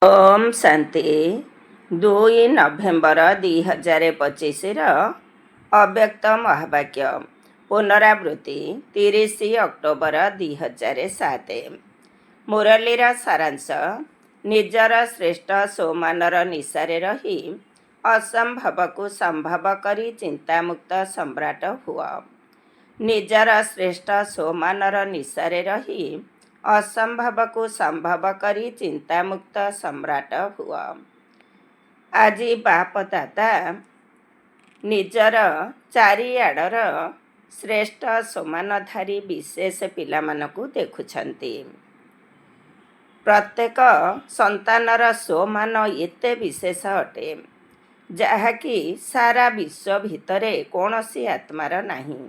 ଓମ୍ ଶାନ୍ତି 2 November 2025 ଅବ୍ୟକ୍ତ ମହାବାକ୍ୟ ପୁନରାବୃତ୍ତି 30 October 2007। ମୁରଲୀର ସାରାଂଶ। ନିଜର ଶ୍ରେଷ୍ଠ ସୋମାନର ନିଶାରେ ରହି ଅସମ୍ଭବକୁ ସମ୍ଭବ କରି ଚିନ୍ତାମୁକ୍ତ ସମ୍ରାଟ ହୁଅ। ନିଜର ଶ୍ରେଷ୍ଠ ସୋମାନର ନିଶାରେ ରହି ଅସମ୍ଭବକୁ ସମ୍ଭବ କରି ଚିନ୍ତାମୁକ୍ତ ସମ୍ରାଟ ହୁଅ। ଆଜି ବାପ ଦାଦା ନିଜର ଚାରିଆଡ଼ର ଶ୍ରେଷ୍ଠ ସୋମାନଧାରୀ ବିଶେଷ ପିଲାମାନଙ୍କୁ ଦେଖୁଛନ୍ତି। ପ୍ରତ୍ୟେକ ସନ୍ତାନର ସୋମାନ ଏତେ ବିଶେଷ ଅଟେ ଯାହାକି ସାରା ବିଶ୍ୱ ଭିତରେ କୌଣସି ଆତ୍ମାର ନାହିଁ।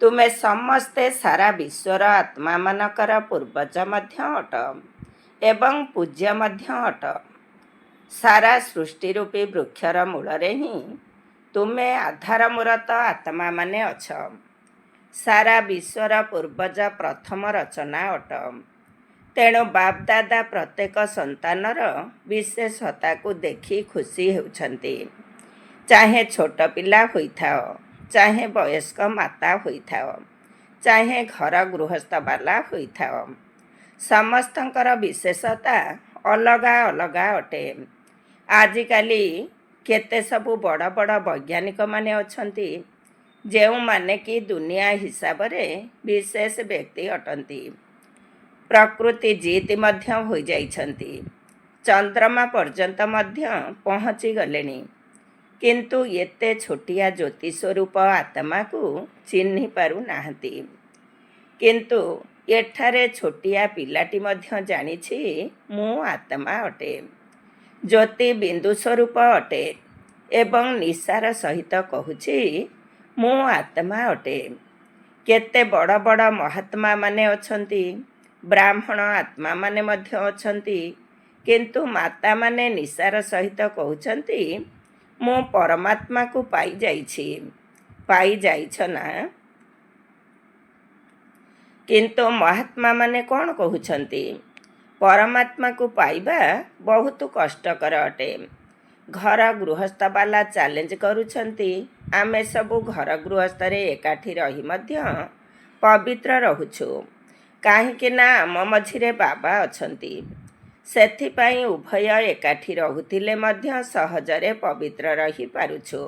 ତୁମେ ସମସ୍ତେ ସାରା ବିଶ୍ୱର ଆତ୍ମାମାନଙ୍କର ପୂର୍ବଜ ମଧ୍ୟ ଅଟ ଏବଂ ପୂଜ୍ୟ ମଧ୍ୟ ଅଟ। ସାରା ସୃଷ୍ଟିରୂପୀ ବୃକ୍ଷର ମୂଳରେ ହିଁ ତୁମେ ଆଧାରମୂରତ ଆତ୍ମାମାନେ ଅଛ। ସାରା ବିଶ୍ୱର ପୂର୍ବଜ ପ୍ରଥମ ରଚନା ଅଟ। ତେଣୁ ବାପଦାଦା ପ୍ରତ୍ୟେକ ସନ୍ତାନର ବିଶେଷତାକୁ ଦେଖି ଖୁସି ହେଉଛନ୍ତି। ଚାହେଁ ଛୋଟ ପିଲା ହୋଇଥାଅ, ଚାହେଁ ବୟସ୍କ ମାତା ହୋଇଥାଅ, ଚାହେଁ ଘର ଗୃହସ୍ଥବାଲା ହୋଇଥାଅ, ସମସ୍ତଙ୍କର ବିଶେଷତା ଅଲଗା ଅଲଗା ଅଟେ। ଆଜିକାଲି କେତେ ସବୁ ବଡ଼ ବଡ଼ ବୈଜ୍ଞାନିକମାନେ ଅଛନ୍ତି ଯେଉଁମାନେ କି ଦୁନିଆ ହିସାବରେ ବିଶେଷ ବ୍ୟକ୍ତି ଅଟନ୍ତି। ପ୍ରକୃତି ଜିତ୍ ମଧ୍ୟ ହୋଇଯାଇଛନ୍ତି, ଚନ୍ଦ୍ରମା ପର୍ଯ୍ୟନ୍ତ ମଧ୍ୟ ପହଞ୍ଚି ଗଲେଣି, କିନ୍ତୁ ଏତେ ଛୋଟିଆ ଜ୍ୟୋତି ସ୍ୱରୂପ ଆତ୍ମାକୁ ଚିହ୍ନି ପାରୁନାହାନ୍ତି। କିନ୍ତୁ ଏଠାରେ ଛୋଟିଆ ପିଲାଟି ମଧ୍ୟ ଜାଣିଛି ମୁଁ ଆତ୍ମା ଅଟେ, ଜ୍ୟୋତି ବିନ୍ଦୁ ସ୍ୱରୂପ ଅଟେ ଏବଂ ନିଶାର ସହିତ କହୁଛି ମୁଁ ଆତ୍ମା ଅଟେ। କେତେ ବଡ଼ ବଡ଼ ମହାତ୍ମାମାନେ ଅଛନ୍ତି, ବ୍ରାହ୍ମଣ ଆତ୍ମାମାନେ ମଧ୍ୟ ଅଛନ୍ତି, କିନ୍ତୁ ମାତାମାନେ ନିଶାର ସହିତ କହୁଛନ୍ତି ମୁଁ ପରମାତ୍ମାକୁ ପାଇଯାଇଛି। ପାଇଯାଇଛ ନା? କିନ୍ତୁ ମହାତ୍ମାମାନେ କ'ଣ କହୁଛନ୍ତି? ପରମାତ୍ମାକୁ ପାଇବା ବହୁତ କଷ୍ଟକର ଅଟେ। ଘର ଗୃହସ୍ଥବାଲା ଚ୍ୟାଲେଞ୍ଜ କରୁଛନ୍ତି ଆମେ ସବୁ ଘର ଗୃହସ୍ଥରେ ଏକାଠି ରହି ମଧ୍ୟ ପବିତ୍ର ରହୁଛୁ, କାହିଁକି ନା ଆମ ମଝିରେ ବାବା ଅଛନ୍ତି। ସେଥିପାଇଁ ଉଭୟ ଏକାଠି ରହୁଥିଲେ ମଧ୍ୟ ସହଜରେ ପବିତ୍ର ରହିପାରୁଛୁ,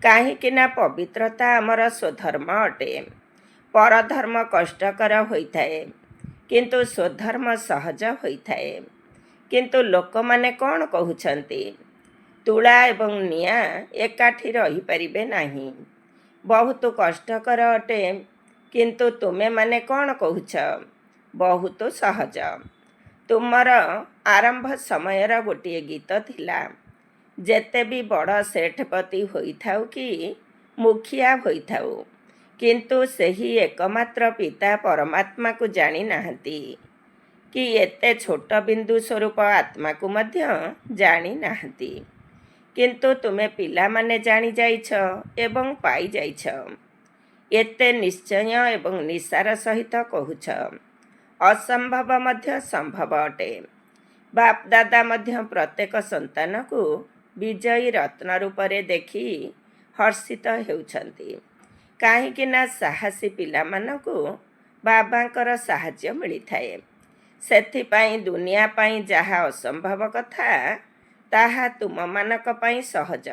କାହିଁକି ନା ପବିତ୍ରତା ଆମର ସ୍ୱଧର୍ମ ଅଟେ। ପରଧର୍ମ କଷ୍ଟକର ହୋଇଥାଏ, କିନ୍ତୁ ସ୍ୱଧର୍ମ ସହଜ ହୋଇଥାଏ। କିନ୍ତୁ ଲୋକମାନେ କ'ଣ କହୁଛନ୍ତି? ତୁଳା ଏବଂ ନିଆଁ ଏକାଠି ରହିପାରିବେ ନାହିଁ, ବହୁତ କଷ୍ଟକର ଅଟେ। କିନ୍ତୁ ତୁମେମାନେ କ'ଣ କହୁଛ? ବହୁତ ସହଜ। ତୁମର ଆରମ୍ଭ ସମୟର ଗୋଟିଏ ଗୀତ ଥିଲା, ଯେତେ ବି ବଡ଼ ସେଠପତି ହୋଇଥାଉ କି ମୁଖିଆ ହୋଇଥାଉ, କିନ୍ତୁ ସେହି ଏକମାତ୍ର ପିତା ପରମାତ୍ମାକୁ ଜାଣିନାହାନ୍ତି କି ଏତେ ଛୋଟ ବିନ୍ଦୁ ସ୍ୱରୂପ ଆତ୍ମାକୁ ମଧ୍ୟ ଜାଣିନାହାନ୍ତି। କିନ୍ତୁ ତୁମେ ପିଲାମାନେ ଜାଣିଯାଇଛ ଏବଂ ପାଇଯାଇଛ। ଏତେ ନିଶ୍ଚୟ ଏବଂ ନିଶାର ସହିତ କହୁଛ ଅସମ୍ଭବ ମଧ୍ୟ ସମ୍ଭବ ଅଟେ। ବାପଦାଦା ମଧ୍ୟ ପ୍ରତ୍ୟେକ ସନ୍ତାନକୁ ବିଜୟୀ ରତ୍ନ ରୂପରେ ଦେଖି ହର୍ଷିତ ହେଉଛନ୍ତି, କାହିଁକି ନା ସାହସୀ ପିଲାମାନଙ୍କୁ ବାବାଙ୍କର ସାହାଯ୍ୟ ମିଳିଥାଏ। ସେଥିପାଇଁ ଦୁନିଆ ପାଇଁ ଯାହା ଅସମ୍ଭବ କଥା ତାହା ତୁମମାନଙ୍କ ପାଇଁ ସହଜ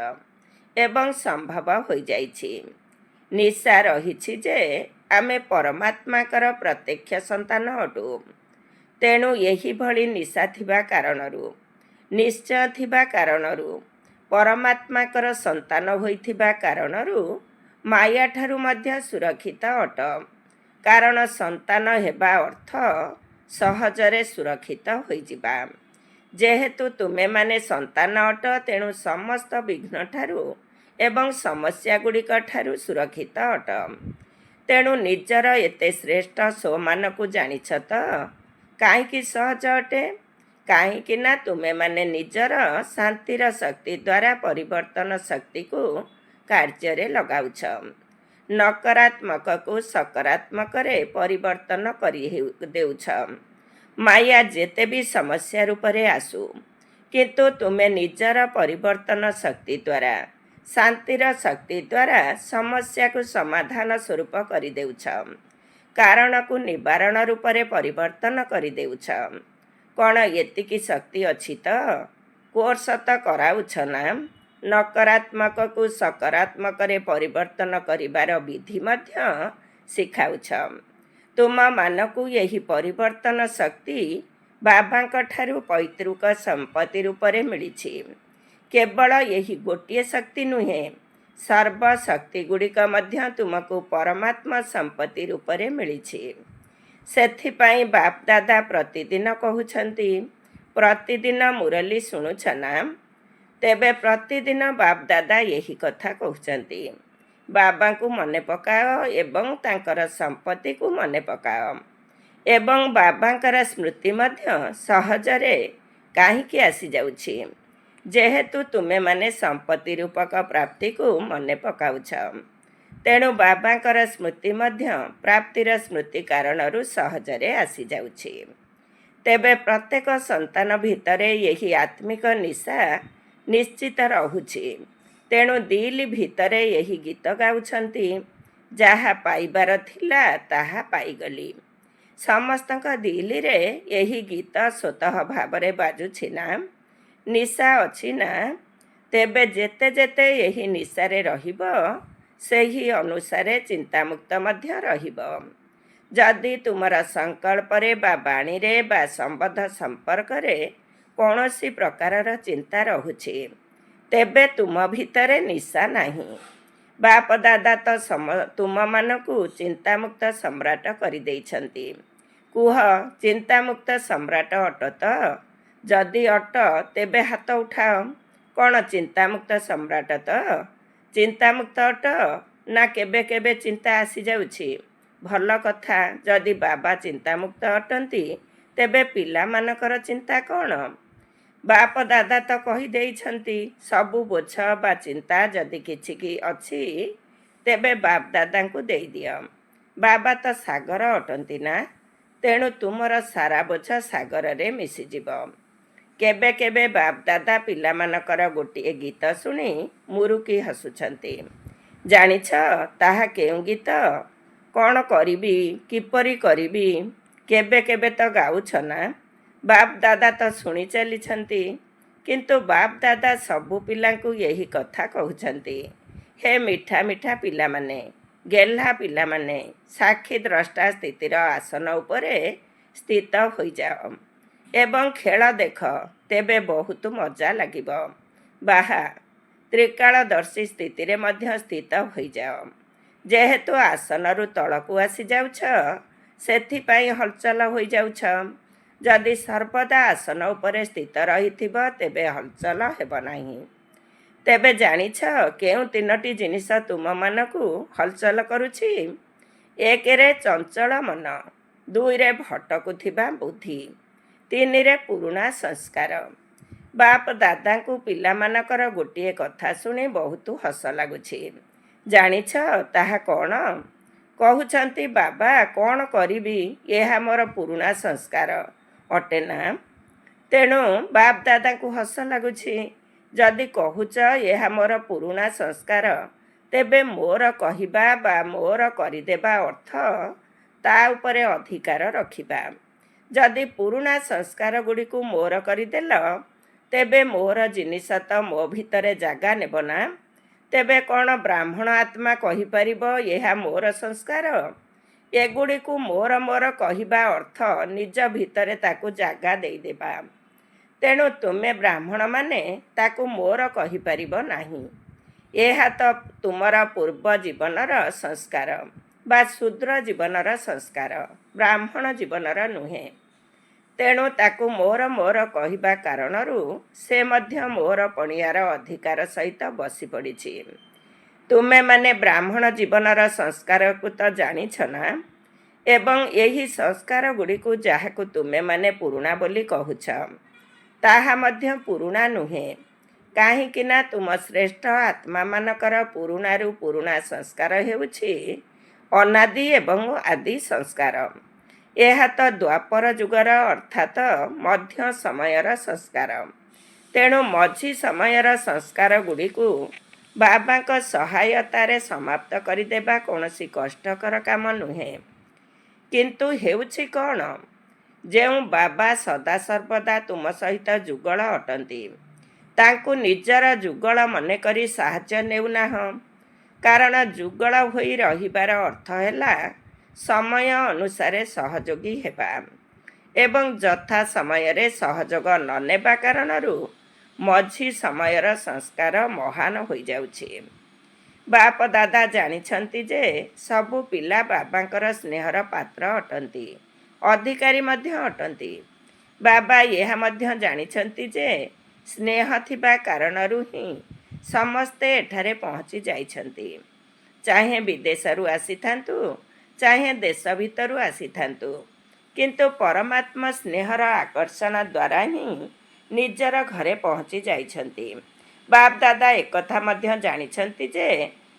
ଏବଂ ସମ୍ଭବ ହୋଇଯାଇଛି। ନିଶା ରହିଛି ଯେ ଆମେ ପରମାତ୍ମାଙ୍କର ପ୍ରତ୍ୟକ୍ଷ ସନ୍ତାନ ଅଟୁ। ତେଣୁ ଏହିଭଳି ନିଶା ଥିବା କାରଣରୁ, ନିଶ୍ଚୟ ଥିବା କାରଣରୁ, ପରମାତ୍ମାଙ୍କର ସନ୍ତାନ ହୋଇଥିବା କାରଣରୁ ମାୟାଠାରୁ ମଧ୍ୟ ସୁରକ୍ଷିତ ଅଟ। କାରଣ ସନ୍ତାନ ହେବା ଅର୍ଥ ସହଜରେ ସୁରକ୍ଷିତ ହୋଇଯିବା। ଯେହେତୁ ତୁମେମାନେ ସନ୍ତାନ ଅଟ, ତେଣୁ ସମସ୍ତ ବିଘ୍ନଠାରୁ ଏବଂ ସମସ୍ୟାଗୁଡ଼ିକ ଠାରୁ ସୁରକ୍ଷିତ ଅଟ। ତେଣୁ ନିଜର ଏତେ ଶ୍ରେଷ୍ଠ ସୋମାନକୁ ଜାଣିଛ ତ? କାହିଁକି ସହଜ ଅଟେ? କାହିଁକି ନା ତୁମେମାନେ ନିଜର ଶାନ୍ତିର ଶକ୍ତି ଦ୍ୱାରା ପରିବର୍ତ୍ତନ ଶକ୍ତିକୁ କାର୍ଯ୍ୟରେ ଲଗାଉଛ। ନକାରାତ୍ମକକୁ ସକାରାତ୍ମକରେ ପରିବର୍ତ୍ତନ କରି ଦେଉଛ। ମାୟା ଯେତେ ବି ସମସ୍ୟା ରୂପରେ ଆସୁ, କିନ୍ତୁ ତୁମେ ନିଜର ପରିବର୍ତ୍ତନ ଶକ୍ତି ଦ୍ୱାରା, ଶାନ୍ତିର ଶକ୍ତି ଦ୍ୱାରା ସମସ୍ୟାକୁ ସମାଧାନ ସ୍ୱରୂପ କରିଦେଉଛ, କାରଣକୁ ନିବାରଣ ରୂପରେ ପରିବର୍ତ୍ତନ କରିଦେଉଛ। କ'ଣ ଏତିକି ଶକ୍ତି ଅଛି ତ? କୋର୍ସ ତ କରାଉଛ ନା? ନକାରାତ୍ମକକୁ ସକାରାତ୍ମକରେ ପରିବର୍ତ୍ତନ କରିବାର ବିଧି ମଧ୍ୟ ଶିଖାଉଛ। ତୁମମାନଙ୍କୁ ଏହି ପରିବର୍ତ୍ତନ ଶକ୍ତି ବାବାଙ୍କ ଠାରୁ ପୈତୃକ ସମ୍ପତ୍ତି ରୂପରେ ମିଳିଛି। କେବଳ ଏହି ଗୋଟିଏ ଶକ୍ତି ନୁହେଁ, ସର୍ବଶକ୍ତିଗୁଡ଼ିକ ମଧ୍ୟ ତୁମକୁ ପରମାତ୍ମା ସମ୍ପତ୍ତି ରୂପରେ ମିଳିଛି। ସେଥିପାଇଁ ବାପଦାଦା ପ୍ରତିଦିନ କହୁଛନ୍ତି, ପ୍ରତିଦିନ ମୁରଲି ଶୁଣୁଛ ନା? ତେବେ ପ୍ରତିଦିନ ବାପଦାଦା ଏହି କଥା କହୁଛନ୍ତି, ବାବାଙ୍କୁ ମନେ ପକାଅ ଏବଂ ତାଙ୍କର ସମ୍ପତ୍ତିକୁ ମନେ ପକାଅ। ଏବଂ ବାବାଙ୍କର ସ୍ମୃତି ମଧ୍ୟ ସହଜରେ କାହିଁକି ଆସିଯାଉଛି? ଯେହେତୁ ତୁମେମାନେ ସମ୍ପତ୍ତି ରୂପକ ପ୍ରାପ୍ତିକୁ ମନେ ପକାଉଛ, ତେଣୁ ବାବାଙ୍କର ସ୍ମୃତି ମଧ୍ୟ ପ୍ରାପ୍ତିର ସ୍ମୃତି କାରଣରୁ ସହଜରେ ଆସିଯାଉଛି। ତେବେ ପ୍ରତ୍ୟେକ ସନ୍ତାନ ଭିତରେ ଏହି ଆତ୍ମିକ ନିଶା ନିଶ୍ଚିତ ରହୁଛି। ତେଣୁ ଦିଲ୍ ଭିତରେ ଏହି ଗୀତ ଗାଉଛନ୍ତି, ଯାହା ପାଇବାର ଥିଲା ତାହା ପାଇଗଲି। ସମସ୍ତଙ୍କ ଦିଲ୍ରେ ଏହି ଗୀତ ସ୍ୱତଃ ଭାବରେ ବାଜୁଛି ନା? ନିଶା ଅଛି ନା? ତେବେ ଯେତେ ଯେତେ ଏହି ନିଶାରେ ରହିବ, ସେହି ଅନୁସାରେ ଚିନ୍ତାମୁକ୍ତ ମଧ୍ୟ ରହିବ। ଯଦି ତୁମର ସଂକଳ୍ପରେ ବା ବାଣୀରେ ବା ସମ୍ବନ୍ଧ ସମ୍ପର୍କରେ କୌଣସି ପ୍ରକାରର ଚିନ୍ତା ରହୁଛି, ତେବେ ତୁମ ଭିତରେ ନିଶା ନାହିଁ। ବାପଦାଦା ତ ତୁମମାନଙ୍କୁ ଚିନ୍ତାମୁକ୍ତ ସମ୍ରାଟ କରିଦେଇଛନ୍ତି। କୁହ, ଚିନ୍ତାମୁକ୍ତ ସମ୍ରାଟ ଅଟ ତ? ଯଦି ଅଟ, ତେବେ ହାତ ଉଠାଅ। କ'ଣ ଚିନ୍ତାମୁକ୍ତ ସମ୍ରାଟ ତ? ଚିନ୍ତାମୁକ୍ତ ଅଟ ନା କେବେ କେବେ ଚିନ୍ତା ଆସିଯାଉଛି? ଭଲ କଥା। ଯଦି ବାବା ଚିନ୍ତାମୁକ୍ତ ଅଟନ୍ତି, ତେବେ ପିଲାମାନଙ୍କର ଚିନ୍ତା କ'ଣ? ବାପଦାଦା ତ କହିଦେଇଛନ୍ତି, ସବୁ ବୋଝ ବା ଚିନ୍ତା ଯଦି କିଛି ଅଛି, ତେବେ ବାପଦାଦାଙ୍କୁ ଦେଇଦିଅ। ବାବା ତ ସାଗର ଅଟନ୍ତି ନା? ତେଣୁ ତୁମର ସାରା ବୋଝ ସାଗରରେ ମିଶିଯିବ। କେବେ କେବେ ବାପଦାଦା ପିଲାମାନଙ୍କର ଗୋଟିଏ ଗୀତ ଶୁଣି ମୁରୁକି ହସୁଛନ୍ତି। ଜାଣିଛ ତାହା କେଉଁ ଗୀତ? କ'ଣ କରିବି, କିପରି କରିବି? କେବେ କେବେ ତ ଗାଉଛ ନା? ବାପଦାଦା ତ ଶୁଣି ଚାଲିଛନ୍ତି। କିନ୍ତୁ ବାପଦାଦା ସବୁ ପିଲାଙ୍କୁ ଏହି କଥା କହୁଛନ୍ତି, ହେ ମିଠା ମିଠା ପିଲାମାନେ, ଗେହ୍ଲା ପିଲାମାନେ, ସାକ୍ଷୀ ଦ୍ରଷ୍ଟା ସ୍ଥିତିର ଆସନ ଉପରେ ସ୍ଥିତ ହୋଇଯାଅ ଏବଂ ଖେଳ ଦେଖ, ତେବେ ବହୁତ ମଜା ଲାଗିବ। ବାହା ତ୍ରିକାଳଦର୍ଶୀ ସ୍ଥିତିରେ ମଧ୍ୟ ସ୍ଥିତ ହୋଇଯାଅ। ଯେହେତୁ ଆସନରୁ ତଳକୁ ଆସିଯାଉଛ, ସେଥିପାଇଁ ହଲଚଲ ହୋଇଯାଉଛ। ଯଦି ସର୍ବଦା ଆସନ ଉପରେ ସ୍ଥିତ ରହିଥିବ, ତେବେ ହଲଚଲ ହେବ ନାହିଁ। ତେବେ ଜାଣିଛ କେଉଁ ତିନୋଟି ଜିନିଷ ତୁମମାନଙ୍କୁ ହଲଚଲ କରୁଛି? ଏକରେ ଚଞ୍ଚଳ ମନ, ଦୁଇରେ ଭଟକୁଥିବା ବୁଦ୍ଧି, ତିନିରେ ପୁରୁଣା ସଂସ୍କାର। ବାପ ଦାଦାଙ୍କୁ ପିଲାମାନଙ୍କର ଗୋଟିଏ କଥା ଶୁଣି ବହୁତ ହସ ଲାଗୁଛି। ଜାଣିଛ ତାହା କ'ଣ? କହୁଛନ୍ତି, ବାବା କ'ଣ କରିବି, ଏହା ମୋର ପୁରୁଣା ସଂସ୍କାର ଅଟେ ନା? ତେଣୁ ବାପ ଦାଦାଙ୍କୁ ହସ ଲାଗୁଛି। ଯଦି କହୁଛ ଏହା ମୋର ପୁରୁଣା ସଂସ୍କାର, ତେବେ ମୋର କହିବା ବା ମୋର କରିଦେବା ଅର୍ଥ ତା ଉପରେ ଅଧିକାର ରଖିବା। ଯଦି ପୁରୁଣା ସଂସ୍କାର ଗୁଡ଼ିକୁ ମୋର କରିଦେଲ, ତେବେ ମୋର ଜିନିଷ ତ ମୋ ଭିତରେ ଜାଗା ନେବ ନା? ତେବେ କ'ଣ ବ୍ରାହ୍ମଣ ଆତ୍ମା କହିପାରିବ ଏହା ମୋର ସଂସ୍କାର? ଏଗୁଡ଼ିକୁ ମୋର ମୋର କହିବା ଅର୍ଥ ନିଜ ଭିତରେ ତାକୁ ଜାଗା ଦେଇଦେବା। ତେଣୁ ତୁମେ ବ୍ରାହ୍ମଣମାନେ ତାକୁ ମୋର କହିପାରିବ ନାହିଁ। ଏହା ତ ତୁମର ପୂର୍ବ ଜୀବନର ସଂସ୍କାର ବା ଶୂଦ୍ର ଜୀବନର ସଂସ୍କାର, ବ୍ରାହ୍ମଣ ଜୀବନର ନୁହେଁ। ତେଣୁ ତାକୁ ମୋର ମୋର କହିବା କାରଣରୁ ସେ ମଧ୍ୟ ମୋର ପଣିଆର ଅଧିକାର ସହିତ ବସି ପଡ଼ିଛି। ତୁମେମାନେ ବ୍ରାହ୍ମଣ ଜୀବନର ସଂସ୍କାରକୁ ତ ଜାଣିଛ ନା? ଏବଂ ଏହି ସଂସ୍କାର ଗୁଡ଼ିକୁ ଯାହାକୁ ତୁମେମାନେ ପୁରୁଣା ବୋଲି କହୁଛ, ତାହା ମଧ୍ୟ ପୁରୁଣା ନୁହେଁ। କାହିଁକି ନା ତୁମ ଶ୍ରେଷ୍ଠ ଆତ୍ମାମାନଙ୍କର ପୁରୁଣାରୁ ପୁରୁଣା ସଂସ୍କାର ହେଉଛି ଅନାଦି ଏବଂ ଆଦି ସଂସ୍କାର। ଏହା ତ ଦ୍ୱାପର ଯୁଗର ଅର୍ଥାତ୍ ମଧ୍ୟ ସମୟର ସଂସ୍କାର। ତେଣୁ ମଝି ସମୟର ସଂସ୍କାର ଗୁଡ଼ିକୁ ବାବାଙ୍କ ସହାୟତାରେ ସମାପ୍ତ କରିଦେବା କୌଣସି କଷ୍ଟକର କାମ ନୁହେଁ। କିନ୍ତୁ ହେଉଛି କ'ଣ? ଯେଉଁ ବାବା ସଦାସର୍ବଦା ତୁମ ସହିତ ଯୁଗଳ ଅଟନ୍ତି, ତାଙ୍କୁ ନିଜର ଯୁଗଳ ମନେକରି ସାହାଯ୍ୟ ନେଉନାହଁ। କାରଣ ଯୁଗଳ ହୋଇ ରହିବାର ଅର୍ଥ ହେଲା ସମୟ ଅନୁସାରେ ସହଯୋଗୀ ହେବା ଏବଂ ଯଥା ସମୟରେ ସହଯୋଗ ନ ନେବା କାରଣରୁ ମଝି ସମୟର ସଂସ୍କାର ମହାନ ହୋଇଯାଉଛି। ବାପ ଦାଦା ଜାଣିଛନ୍ତି ଯେ ସବୁ ପିଲା ବାବାଙ୍କର ସ୍ନେହର ପାତ୍ର ଅଟନ୍ତି, ଅଧିକାରୀ ମଧ୍ୟ ଅଟନ୍ତି। ବାବା ଏହା ମଧ୍ୟ ଜାଣିଛନ୍ତି ଯେ ସ୍ନେହ ଥିବା କାରଣରୁ ହିଁ ସମସ୍ତେ ଏଠାରେ ପହଞ୍ଚି ଯାଇଛନ୍ତି। ଚାହେଁ ବିଦେଶରୁ ଆସିଥାନ୍ତୁ, ଚାହେଁ ଦେଶ ଭିତରୁ ଆସିଥାନ୍ତୁ, କିନ୍ତୁ ପରମାତ୍ମା ସ୍ନେହର ଆକର୍ଷଣ ଦ୍ୱାରା ହିଁ ନିଜର ଘରେ ପହଞ୍ଚି ଯାଇଛନ୍ତି। ବାପ ଦାଦା ଏକଥା ମଧ୍ୟ ଜାଣିଛନ୍ତି ଯେ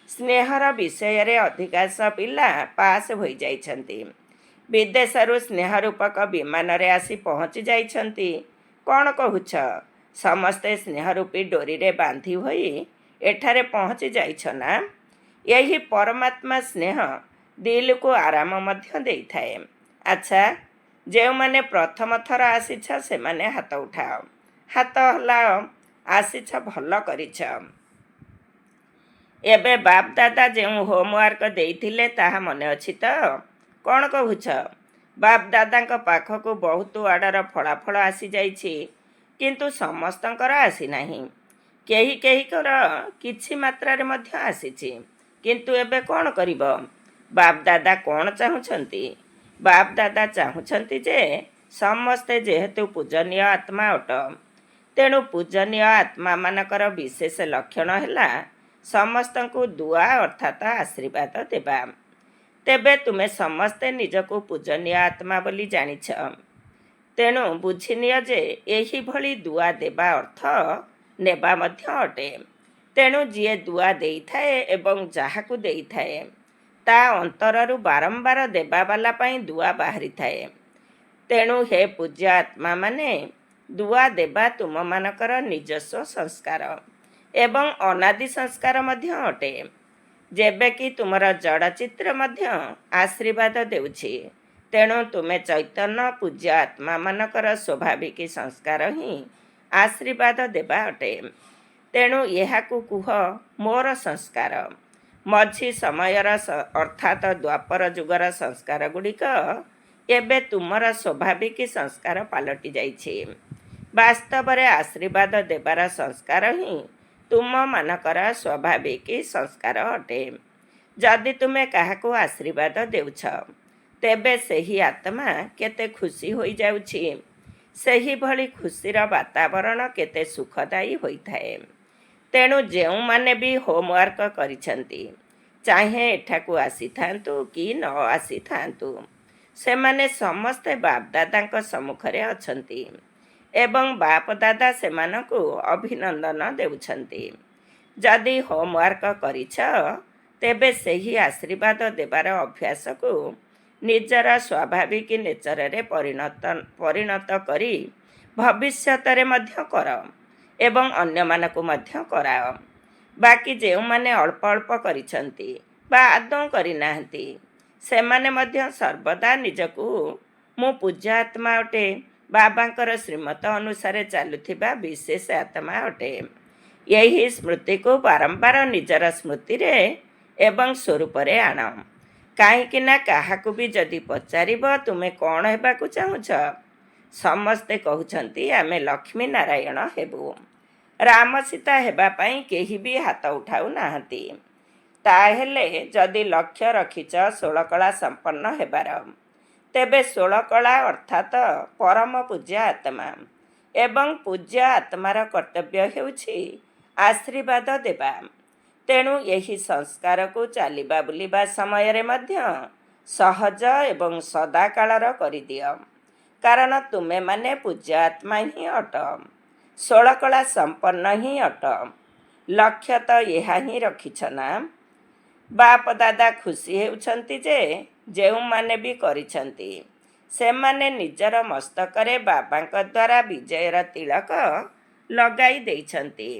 ସ୍ନେହର ବିଷୟରେ ଅଧିକାଂଶ ପିଲା ପାସ୍ ହୋଇଯାଇଛନ୍ତି। ବିଦେଶରୁ ସ୍ନେହ ରୂପକ ବିମାନରେ ଆସି ପହଞ୍ଚି ଯାଇଛନ୍ତି। କ'ଣ କହୁଛ? ସମସ୍ତେ ସ୍ନେହରୂପୀ ଡୋରିରେ ବାନ୍ଧି ହୋଇ ଏଠାରେ ପହଞ୍ଚି ଯାଇଛ ନା? ଏହି ପରମାତ୍ମା ସ୍ନେହ ଦିଲକୁ ଆରାମ ମଧ୍ୟ ଦେଇଥାଏ। ଆଚ୍ଛା, ଯେଉଁମାନେ ପ୍ରଥମ ଥର ଆସିଛ ସେମାନେ ହାତ ଉଠାଅ। ହାତ ହଲାଅ। ଆସିଛ, ଭଲ କରିଛ। ଏବେ ବାପ ଦାଦା ଯେଉଁ ହୋମୱାର୍କ ଦେଇଥିଲେ ତାହା ମନେ ଅଛି ତ? କ'ଣ କହୁଛ? ବାପ ଦାଦାଙ୍କ ପାଖକୁ ବହୁତ ଆଡ଼ର ଫଳାଫଳ ଆସିଯାଇଛି, କିନ୍ତୁ ସମସ୍ତଙ୍କର ଆସିନାହିଁ। କେହି କେହିଙ୍କର କିଛି ମାତ୍ରାରେ ମଧ୍ୟ ଆସିଛି। କିନ୍ତୁ ଏବେ କ'ଣ କରିବ? ବାପ ଦାଦା କ'ଣ ଚାହୁଁଛନ୍ତି? ବାପ ଦାଦା ଚାହୁଁଛନ୍ତି ଯେ ସମସ୍ତେ ଯେହେତୁ ପୂଜନୀୟ ଆତ୍ମା ଅଟ, ତେଣୁ ପୂଜନୀୟ ଆତ୍ମାମାନଙ୍କର ବିଶେଷ ଲକ୍ଷଣ ହେଲା ସମସ୍ତଙ୍କୁ ଦୁଆ ଅର୍ଥାତ୍ ଆଶୀର୍ବାଦ ଦେବା। ତେବେ ତୁମେ ସମସ୍ତେ ନିଜକୁ ପୂଜନୀୟ ଆତ୍ମା ବୋଲି ଜାଣିଛ। ତେଣୁ ବୁଝିନିଅ ଯେ ଏହିଭଳି ଦୁଆ ଦେବା ଅର୍ଥ ନେବା ମଧ୍ୟ ଅଟେ। ତେଣୁ ଯିଏ ଦୁଆ ଦେଇଥାଏ ଏବଂ ଯାହାକୁ ଦେଇଥାଏ ତା ଅନ୍ତରରୁ ବାରମ୍ବାର ଦେବାବାଲା ପାଇଁ ଦୁଆ ବାହାରିଥାଏ। ତେଣୁ ହେ ପୂଜ୍ୟ ଆତ୍ମାମାନେ, ଦୁଆ ଦେବା ତୁମମାନଙ୍କର ନିଜସ୍ୱ ସଂସ୍କାର ଏବଂ ଅନାଦି ସଂସ୍କାର ମଧ୍ୟ ଅଟେ। ଯେବେ କି ତୁମର ଜଡ଼ଚିତ୍ର ମଧ୍ୟ ଆଶୀର୍ବାଦ ଦେଉଛି, ତେଣୁ ତୁମେ ଚୈତନ୍ୟ ପୂଜ୍ୟ ଆତ୍ମାମାନଙ୍କର ସ୍ୱାଭାବିକ ସଂସ୍କାର ହିଁ ଆଶୀର୍ବାଦ ଦେବା ଅଟେ। ତେଣୁ ଏହାକୁ କୁହ ମୋର ସଂସ୍କାର। ମଝି ସମୟର ଅର୍ଥାତ୍ ଦ୍ୱାପର ଯୁଗର ସଂସ୍କାର ଗୁଡ଼ିକ ଏବେ ତୁମର ସ୍ୱାଭାବିକ ସଂସ୍କାର ପାଲଟି ଯାଇଛି। ବାସ୍ତବରେ ଆଶୀର୍ବାଦ ଦେବାର ସଂସ୍କାର ହିଁ ତୁମମାନଙ୍କର ସ୍ୱାଭାବିକ ସଂସ୍କାର ଅଟେ। ଯଦି ତୁମେ କାହାକୁ ଆଶୀର୍ବାଦ ଦେଉଛ, ତେବେ ସେହି ଆତ୍ମା କେତେ ଖୁସି ହୋଇଯାଉଛି। ସେହିଭଳି ଖୁସିର ବାତାବରଣ କେତେ ସୁଖଦାୟୀ ହୋଇଥାଏ। ତେଣୁ ଯେଉଁମାନେ ବି ହୋମୱାର୍କ କରିଛନ୍ତି, ଚାହେଁ ଏଠାକୁ ଆସିଥାନ୍ତୁ କି ନ ଆସିଥାନ୍ତୁ, ସେମାନେ ସମସ୍ତେ ବାପ ଦାଦାଙ୍କ ସମ୍ମୁଖରେ ଅଛନ୍ତି ଏବଂ ବାପ ଦାଦା ସେମାନଙ୍କୁ ଅଭିନନ୍ଦନ ଦେଉଛନ୍ତି। ଯଦି ହୋମୱାର୍କ କରିଛ, ତେବେ ସେହି ଆଶୀର୍ବାଦ ଦେବାର ଅଭ୍ୟାସକୁ ନିଜର ସ୍ୱାଭାବିକ ନେଚରରେ ପରିଣତ କରି ଭବିଷ୍ୟତରେ ମଧ୍ୟ କର ଏବଂ ଅନ୍ୟମାନଙ୍କୁ ମଧ୍ୟ କରାଅ। ବାକି ଯେଉଁମାନେ ଅଳ୍ପ ଅଳ୍ପ କରିଛନ୍ତି ବା ଆଦୌ କରିନାହାନ୍ତି, ସେମାନେ ମଧ୍ୟ ସର୍ବଦା ନିଜକୁ ମୁଁ ପୂଜ୍ୟ ଆତ୍ମା ଅଟେ, ବାବାଙ୍କର ଶ୍ରୀମତ ଅନୁସାରେ ଚାଲୁଥିବା ବିଶେଷ ଆତ୍ମା ଅଟେ, ଏହି ସ୍ମୃତିକୁ ବାରମ୍ବାର ନିଜର ସ୍ମୃତିରେ ଏବଂ ସ୍ୱରୂପରେ ଆଣ। କାହିଁକି ନା କାହାକୁ ବି ଯଦି ପଚାରିବ ତୁମେ କ'ଣ ହେବାକୁ ଚାହୁଁଛ, ସମସ୍ତେ କହୁଛନ୍ତି ଆମେ ଲକ୍ଷ୍ମୀ ନାରାୟଣ ହେବୁ। ରାମ ସୀତା ହେବା ପାଇଁ କେହି ବି ହାତ ଉଠାଉ ନାହାନ୍ତି। ତାହେଲେ ଯଦି ଲକ୍ଷ୍ୟ ରଖିଛ 16 କଳା ସମ୍ପନ୍ନ ହେବାର, ତେବେ 16 କଳା ଅର୍ଥାତ୍ ପରମ ପୂଜ୍ୟ ଆତ୍ମା ଏବଂ ପୂଜ୍ୟ ଆତ୍ମାର କର୍ତ୍ତବ୍ୟ ହେଉଛି ଆଶୀର୍ବାଦ ଦେବା। ତେଣୁ ଏହି ସଂସ୍କାରକୁ ଚାଲିବା ବୁଲିବା ସମୟରେ ମଧ୍ୟ ସହଜ ଏବଂ ସଦାକାଳର କରିଦିଅ। କାରଣ ତୁମେମାନେ ପୂଜ୍ୟ ଆତ୍ମା ହିଁ ଅଟ, 16 କଳା ସମ୍ପନ୍ନ ହିଁ ଅଟ। ଲକ୍ଷ୍ୟ ତ ଏହା ହିଁ ରଖିଛ ନା? ବାପ ଦାଦା ଖୁସି ହେଉଛନ୍ତି ଯେ ଯେଉଁମାନେ ବି କରିଛନ୍ତି ସେମାନେ ନିଜର ମସ୍ତକରେ ବାବାଙ୍କ ଦ୍ୱାରା ବିଜୟର ତିଳକ ଲଗାଇ ଦେଇଛନ୍ତି।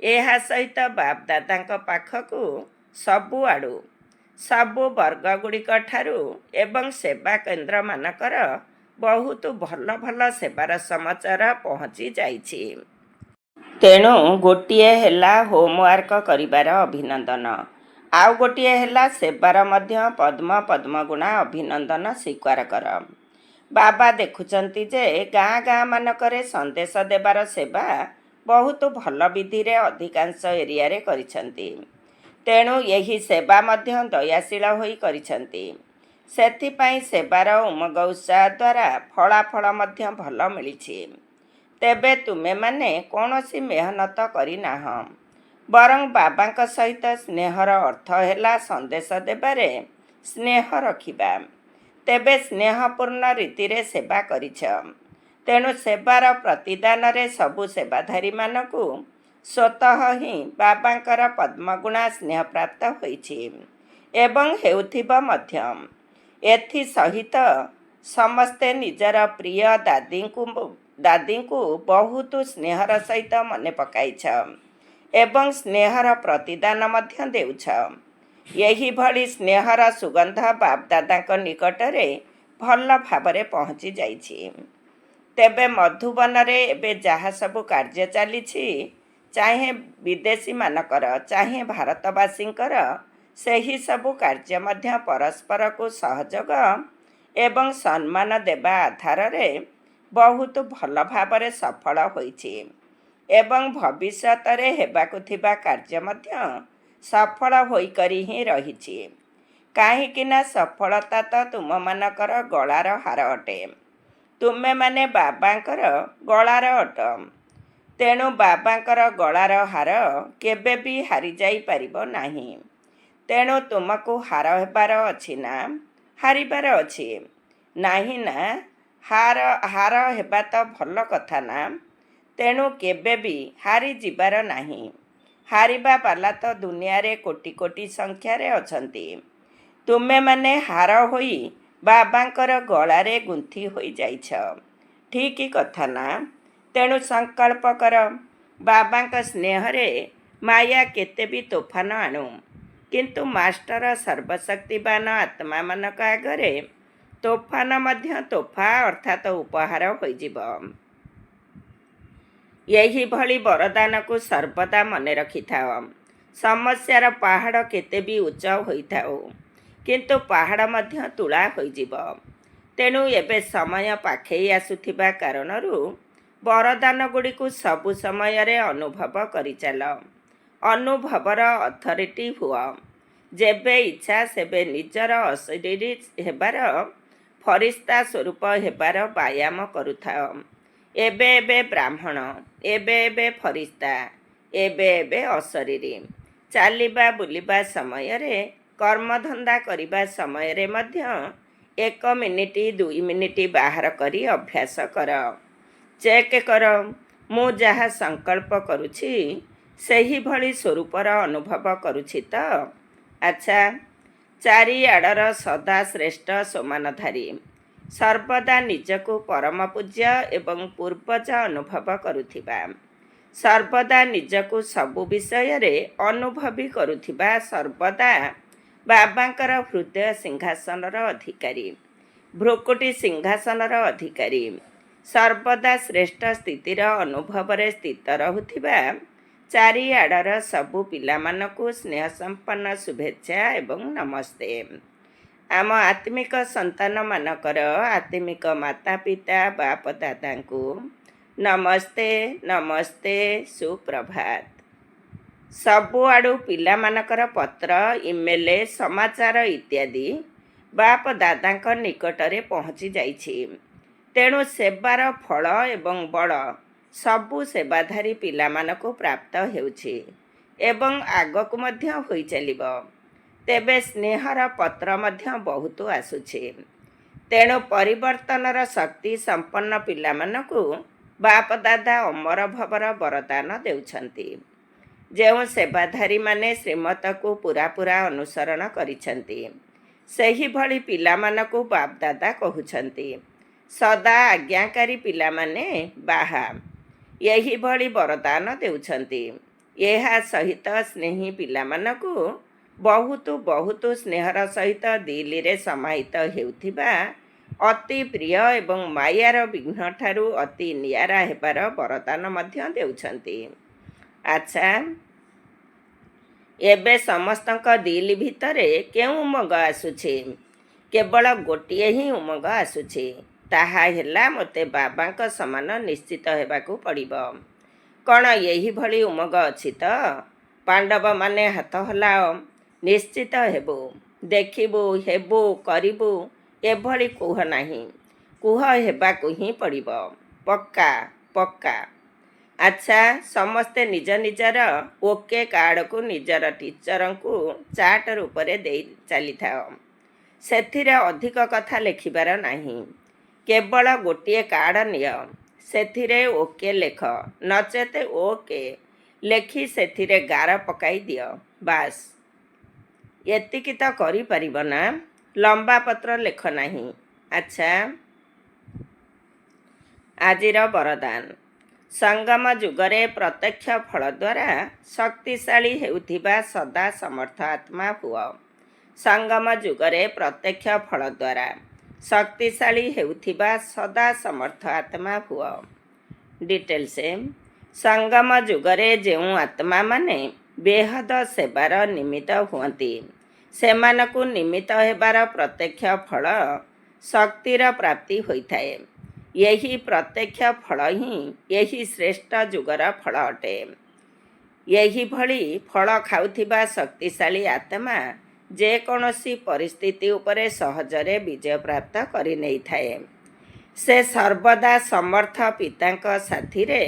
ଏହା ସହିତ ବାପଦାଦାଙ୍କ ପାଖକୁ ସବୁଆଡ଼ୁ ସବୁ ବର୍ଗଗୁଡ଼ିକ ଠାରୁ ଏବଂ ସେବା କେନ୍ଦ୍ରମାନଙ୍କର ବହୁତ ଭଲ ଭଲ ସେବାର ସମାଚାର ପହଞ୍ଚି ଯାଇଛି। ତେଣୁ ଗୋଟିଏ ହେଲା ହୋମୱାର୍କ କରିବାର ଅଭିନନ୍ଦନ, ଆଉ ଗୋଟିଏ ହେଲା ସେବାର ମଧ୍ୟ ପଦ୍ମ ପଦ୍ମଗୁଣା ଅଭିନନ୍ଦନ ସ୍ୱୀକାର କର। ବାବା ଦେଖୁଛନ୍ତି ଯେ ଗାଁ ଗାଁମାନଙ୍କରେ ସନ୍ଦେଶ ଦେବାର ସେବା ବହୁତ ଭଲ ବିଧିରେ ଅଧିକାଂଶ ଏରିଆରେ କରିଛନ୍ତି। ତେଣୁ ଏହି ସେବା ମଧ୍ୟ ଦୟାଶୀଳ ହୋଇ କରିଛନ୍ତି। ସେଥିପାଇଁ ସେବାର ଉମଗ ଉତ୍ସାହ ଦ୍ୱାରା ଫଳାଫଳ ମଧ୍ୟ ଭଲ ମିଳିଛି। ତେବେ ତୁମେମାନେ କୌଣସି ମେହନତ କରିନାହଁ, ବରଂ ବାବାଙ୍କ ସହିତ ସ୍ନେହର ଅର୍ଥ ହେଲା ସନ୍ଦେଶ ଦେବାରେ ସ୍ନେହ ରଖିବା। ତେବେ ସ୍ନେହପୂର୍ଣ୍ଣ ରୀତିରେ ସେବା କରିଛ। ତେଣୁ ସେବାର ପ୍ରତିଦାନରେ ସବୁ ସେବାଧାରୀମାନଙ୍କୁ ସ୍ୱତଃ ହିଁ ବାବାଙ୍କର ପଦ୍ମଗୁଣା ସ୍ନେହ ପ୍ରାପ୍ତ ହୋଇଛି ଏବଂ ହେଉଥିବ ମଧ୍ୟ। ଏଥିସହିତ ସମସ୍ତେ ନିଜର ପ୍ରିୟ ଦାଦୀଙ୍କୁ ବହୁତ ସ୍ନେହର ସହିତ ମନେ ପକାଇଛ ଏବଂ ସ୍ନେହର ପ୍ରତିଦାନ ମଧ୍ୟ ଦେଉଛ। ଏହିଭଳି ସ୍ନେହର ସୁଗନ୍ଧ ବାପଦାଦାଙ୍କ ନିକଟରେ ଭଲ ଭାବରେ ପହଞ୍ଚି ଯାଇଛି। ତେବେ ମଧୁବନରେ ଏବେ ଯାହା ସବୁ କାର୍ଯ୍ୟ ଚାଲିଛି, ଚାହେଁ ବିଦେଶୀମାନଙ୍କର ଚାହେଁ ଭାରତବାସୀଙ୍କର, ସେହି ସବୁ କାର୍ଯ୍ୟ ମଧ୍ୟ ପରସ୍ପରକୁ ସହଯୋଗ ଏବଂ ସମ୍ମାନ ଦେବା ଆଧାରରେ ବହୁତ ଭଲ ଭାବରେ ସଫଳ ହୋଇଛି ଏବଂ ଭବିଷ୍ୟତରେ ହେବାକୁ ଥିବା କାର୍ଯ୍ୟ ମଧ୍ୟ ସଫଳ ହୋଇକରି ହିଁ ରହିଛି। କାହିଁକିନା ସଫଳତା ତ ତୁମମାନଙ୍କର ଗଳାର ହାର ଅଟେ। ତୁମେମାନେ ବାବାଙ୍କର ଗଳାର ଅଟ। ତେଣୁ ବାବାଙ୍କର ଗଳାର ହାର କେବେ ବି ହାରିଯାଇପାରିବ ନାହିଁ। ତେଣୁ ତୁମକୁ ହାର ହେବାର ଅଛି ନା ହାରିବାର ଅଛି? ନାହିଁ ନା? ହାର ହେବା ତ ଭଲ କଥା ନା। ତେଣୁ କେବେ ବି ହାରିଯିବାର ନାହିଁ। ହାରିବା ବାଲା ତ ଦୁନିଆରେ କୋଟି କୋଟି ସଂଖ୍ୟାରେ ଅଛନ୍ତି। ତୁମେମାନେ ହାର ହୋଇ ବାବାଙ୍କର ଗଳାରେ ଗୁନ୍ଥି ହୋଇଯାଇଛ। ଠିକ୍ କଥା ନା? ତେଣୁ ସଂକଳ୍ପ କର, ବାବାଙ୍କ ସ୍ନେହରେ ମାୟା କେତେ ବି ତୋଫାନ ଆଣୁ, କିନ୍ତୁ ମାଷ୍ଟର ସର୍ବଶକ୍ତିବାନ ଆତ୍ମାମାନଙ୍କ ଆଗରେ ତୋଫାନ ମଧ୍ୟ ତୋଫା ଅର୍ଥାତ୍ ଉପହାର ହୋଇଯିବ। ଏହିଭଳି ବରଦାନକୁ ସର୍ବଦା ମନେ ରଖିଥାଅ। ସମସ୍ୟାର ପାହାଡ଼ କେତେ ବି ଉଚ୍ଚ ହୋଇଥାଉ, କିନ୍ତୁ ପାହାଡ଼ ମଧ୍ୟ ତୁଳା ହୋଇଯିବ। ତେଣୁ ଏବେ ସମୟ ପାଖେଇ ଆସୁଥିବା କାରଣରୁ ବରଦାନଗୁଡ଼ିକୁ ସବୁ ସମୟରେ ଅନୁଭବ କରିଚାଲ। ଅନୁଭବର ଅଥରିଟି ହୁଅ। ଯେବେ ଇଚ୍ଛା ସେବେ ନିଜର ଅଶରୀରୀ ହେବାର, ଫରିସ୍ତା ସ୍ୱରୂପ ହେବାର ବ୍ୟାୟାମ କରୁଥାଅ। ଏବେ ଏବେ ବ୍ରାହ୍ମଣ, ଏବେ ଏବେ ଫରିସ୍ତା, ଏବେ ଏବେ ଅଶରୀରୀ। ଚାଲିବା ବୁଲିବା ସମୟରେ, କର୍ମଧନ୍ଦା କରିବା ସମୟରେ ମଧ୍ୟ 1 ମିନିଟ 2 ମିନିଟ ବାହାର କରି ଅଭ୍ୟାସ କର। ଚେକ୍ କର, ମୁଁ ଯାହା ସଂକଳ୍ପ କରୁଛି ସେହିଭଳି ସ୍ୱରୂପର ଅନୁଭବ କରୁଛି ତ? ଆଚ୍ଛା, ଚାରିଆଡ଼ର ସଦା ଶ୍ରେଷ୍ଠ ସୋମାନଧାରୀ, ସର୍ବଦା ନିଜକୁ ପରମ ପୂଜ୍ୟ ଏବଂ ପୂର୍ବଜ ଅନୁଭବ କରୁଥିବା, ସର୍ବଦା ନିଜକୁ ସବୁ ବିଷୟରେ ଅନୁଭବୀ କରୁଥିବା, ସର୍ବଦା ବାବାଙ୍କର ହୃଦୟ ସିଂହାସନର ଅଧିକାରୀ, ଭ୍ରୁକୁଟି ସିଂହାସନର ଅଧିକାରୀ, ସର୍ବଦା ଶ୍ରେଷ୍ଠ ସ୍ଥିତିର ଅନୁଭବରେ ସ୍ଥିତ ରହୁଥିବା ଚାରିଆଡ଼ର ସବୁ ପିଲାମାନଙ୍କୁ ସ୍ନେହ ସମ୍ପନ୍ନ ଶୁଭେଚ୍ଛା ଏବଂ ନମସ୍ତେ। ଆମ ଆତ୍ମିକ ସନ୍ତାନମାନଙ୍କର ଆତ୍ମିକ ମାତା ପିତା ବାପ ଦାଦାଙ୍କୁ ନମସ୍ତେ ନମସ୍ତେ, ସୁପ୍ରଭାତ। ସବୁଆଡ଼ୁ ପିଲାମାନଙ୍କର ପତ୍ର, ଇମେଲ, ସମାଚାର ଇତ୍ୟାଦି ବାପ ଦାଦାଙ୍କ ନିକଟରେ ପହଞ୍ଚି ଯାଇଛି। ତେଣୁ ସେବାର ଫଳ ଏବଂ ବଳ ସବୁ ସେବାଧାରୀ ପିଲାମାନଙ୍କୁ ପ୍ରାପ୍ତ ହେଉଛି ଏବଂ ଆଗକୁ ମଧ୍ୟ ହୋଇଚାଲିବ। ତେବେ ସ୍ନେହର ପତ୍ର ମଧ୍ୟ ବହୁତ ଆସୁଛି। ତେଣୁ ପରିବର୍ତ୍ତନର ଶକ୍ତି ସମ୍ପନ୍ନ ପିଲାମାନଙ୍କୁ ବାପ ଦାଦା ଅମର ଭବର ବରଦାନ ଦେଉଛନ୍ତି। ଯେଉଁ ସେବାଧାରୀମାନେ ଶ୍ରୀମତକୁ ପୁରା ଅନୁସରଣ କରିଛନ୍ତି, ସେହିଭଳି ପିଲାମାନଙ୍କୁ ବାପଦାଦା କହୁଛନ୍ତି। ସଦା ଆଜ୍ଞାକାରୀ ପିଲାମାନେ ବାହା ଏହିଭଳି ବରଦାନ ଦେଉଛନ୍ତି। ଏହା ସହିତ ସ୍ନେହୀ ପିଲାମାନଙ୍କୁ ବହୁତ ବହୁତ ସ୍ନେହର ସହିତ ଦିଲ୍ଲୀରେ ସମାହିତ ହେଉଥିବା ଅତି ପ୍ରିୟ ଏବଂ ମାୟାର ବିଘ୍ନଠାରୁ ଅତି ନିଆରା ହେବାର ବରଦାନ ମଧ୍ୟ ଦେଉଛନ୍ତି। ଆଚ୍ଛା, ଏବେ ସମସ୍ତଙ୍କ ଦିଲ୍ ଭିତରେ କେଉଁ ଉମଙ୍ଗ ଆସୁଛି? କେବଳ ଗୋଟିଏ ହିଁ ଉମଙ୍ଗ ଆସୁଛି। ତାହା ହେଲା ମୋତେ ବାବାଙ୍କ ସମାନ ନିଶ୍ଚିତ ହେବାକୁ ପଡ଼ିବ। କ'ଣ ଏହିଭଳି ଉମଙ୍ଗ ଅଛି ତ? ପାଣ୍ଡବମାନେ ହାତ ହଲାଅ। ନିଶ୍ଚିତ ହେବୁ, ଦେଖିବୁ, ହେବୁ, କରିବୁ ଏଭଳି କୁହ ନାହିଁ। କୁହ ହେବାକୁ ହିଁ ପଡ଼ିବ। ପକ୍କା ପକ୍କା। ଆଚ୍ଛା, ସମସ୍ତେ ନିଜ ନିଜର ଓକେ କାର୍ଡ଼କୁ ନିଜର ଟିଚରଙ୍କୁ ଚାର୍ଟ ରୂପରେ ଦେଇ ଚାଲିଥାଅ। ସେଥିରେ ଅଧିକ କଥା ଲେଖିବାର ନାହିଁ। କେବଳ ଗୋଟିଏ କାର୍ଡ଼ ନିଅ। ସେଥିରେ ଓକେ ଲେଖ, ନଚେତ ଓକେ ଲେଖି ସେଥିରେ ଗାର ପକାଇ ଦିଅ। ବାସ୍, ଏତିକି ତ କରିପାରିବ ନା? ଲମ୍ବା ପତ୍ର ଲେଖ ନାହିଁ। ଆଚ୍ଛା, ଆଜିର ବରଦାନ। ସଙ୍ଗମ ଯୁଗରେ ପ୍ରତ୍ୟକ୍ଷ ଫଳ ଦ୍ୱାରା ଶକ୍ତିଶାଳୀ ହେଉଥିବା ସଦା ସମର୍ଥ ଆତ୍ମା ହୁଅ। ସଙ୍ଗମ ଯୁଗରେ ପ୍ରତ୍ୟକ୍ଷ ଫଳ ଦ୍ୱାରା ଶକ୍ତିଶାଳୀ ହେଉଥିବା ସଦା ସମର୍ଥ ଆତ୍ମା ହୁଅ। ଡିଟେଲ୍ସ। ସଙ୍ଗମ ଯୁଗରେ ଯେଉଁ ଆତ୍ମାମାନେ ବେହଦ ସେବାର ନିମିତ୍ତ ହୁଅନ୍ତି, ସେମାନଙ୍କୁ ନିମିତ୍ତ ହେବାର ପ୍ରତ୍ୟକ୍ଷ ଫଳ ଶକ୍ତିର ପ୍ରାପ୍ତି ହୋଇଥାଏ। ଏହି ପ୍ରତ୍ୟକ୍ଷ ଫଳ ହିଁ ଏହି ଶ୍ରେଷ୍ଠ ଯୁଗର ଫଳ ଅଟେ। ଏହିଭଳି ଫଳ ଖାଉଥିବା ଶକ୍ତିଶାଳୀ ଆତ୍ମା ଯେକୌଣସି ପରିସ୍ଥିତି ଉପରେ ସହଜରେ ବିଜୟ ପ୍ରାପ୍ତ କରିନେଇଥାଏ। ସେ ସର୍ବଦା ସମର୍ଥ ପିତାଙ୍କ ସାଥିରେ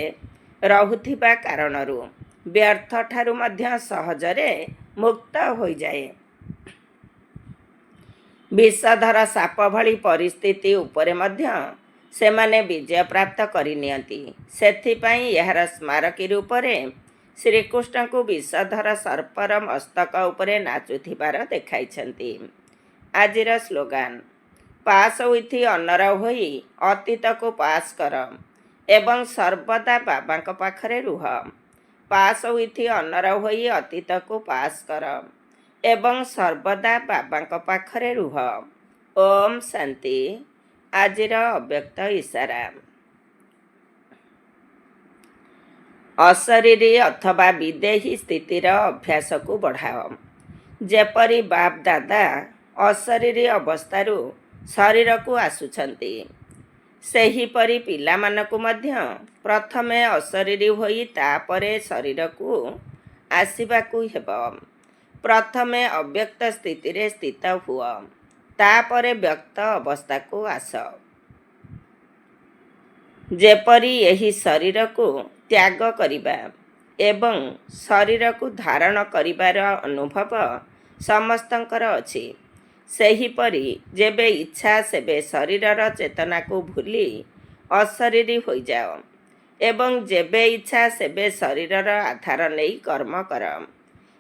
ରହୁଥିବା କାରଣରୁ ବ୍ୟର୍ଥଠାରୁ ମଧ୍ୟ ସହଜରେ ମୁକ୍ତ ହୋଇଯାଏ। ବିଷଧର ସାପ ଭଳି ପରିସ୍ଥିତି ଉପରେ ମଧ୍ୟ ସେମାନେ ବିଜୟ ପ୍ରାପ୍ତ କରିନିଅନ୍ତି। ସେଥିପାଇଁ ଏହାର ସ୍ମାରକୀ ରୂପରେ ଶ୍ରୀକୃଷ୍ଣଙ୍କୁ ବିଷଧର ସର୍ପର ମସ୍ତକ ଉପରେ ନାଚୁଥିବାର ଦେଖାଇଛନ୍ତି। ଆଜିର ସ୍ଲୋଗାନ। ପାସ୍ ୱିଥ୍ ଅନର ହୋଇ ଅତୀତକୁ ପାସ୍ କର ଏବଂ ସର୍ବଦା ବାବାଙ୍କ ପାଖରେ ରୁହ। ପାସ୍ ୱିଥ୍ ଅନର ହୋଇ ଅତୀତକୁ ପାସ୍ କର ଏବଂ ସର୍ବଦା ବାବାଙ୍କ ପାଖରେ ରୁହ। ଓମ୍ ଶାନ୍ତି। ଆଜିର ଅବ୍ୟକ୍ତ ଇସାରା। ଅଶରୀରୀ ଅଥବା ବିଦେହୀ ସ୍ଥିତିର ଅଭ୍ୟାସକୁ ବଢ଼ାଅ। ଯେପରି ବାପ ଦାଦା ଅଶରୀରୀ ଅବସ୍ଥାରୁ ଶରୀରକୁ ଆସୁଛନ୍ତି, ସେହିପରି ପିଲାମାନଙ୍କୁ ମଧ୍ୟ ପ୍ରଥମେ ଅଶରୀରୀ ହୋଇ ତାପରେ ଶରୀରକୁ ଆସିବାକୁ ହେବ। ପ୍ରଥମେ ଅବ୍ୟକ୍ତ ସ୍ଥିତିରେ ସ୍ଥିତ ହୁଅ, ତାପରେ ବ୍ୟକ୍ତ ଅବସ୍ଥାକୁ ଆସ। ଯେପରି ଏହି ଶରୀରକୁ ତ୍ୟାଗ କରିବା ଏବଂ ଶରୀରକୁ ଧାରଣ କରିବାର ଅନୁଭବ ସମସ୍ତଙ୍କର ଅଛି, ସେହିପରି ଯେବେ ଇଚ୍ଛା ସେବେ ଶରୀରର ଚେତନାକୁ ଭୁଲି ଅଶରୀରୀ ହୋଇଯାଅ ଏବଂ ଯେବେ ଇଚ୍ଛା ସେବେ ଶରୀରର ଆଧାର ନେଇ କର୍ମ କର।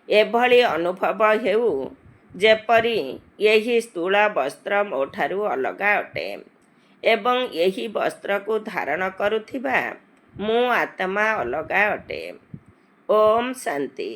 ଏଭଳି ଅନୁଭବ ହେଉ ଯେପରି ଏହି ସ୍ଥୂଳ ବସ୍ତ୍ର ମୋଠାରୁ ଅଲଗା ଅଟେ ଏବଂ ଏହି ବସ୍ତ୍ରକୁ ଧାରଣ କରୁଥିବା ମୁଁ ଆତ୍ମା ଅଲଗା ଅଟେ। ଓମ୍ ଶାନ୍ତି।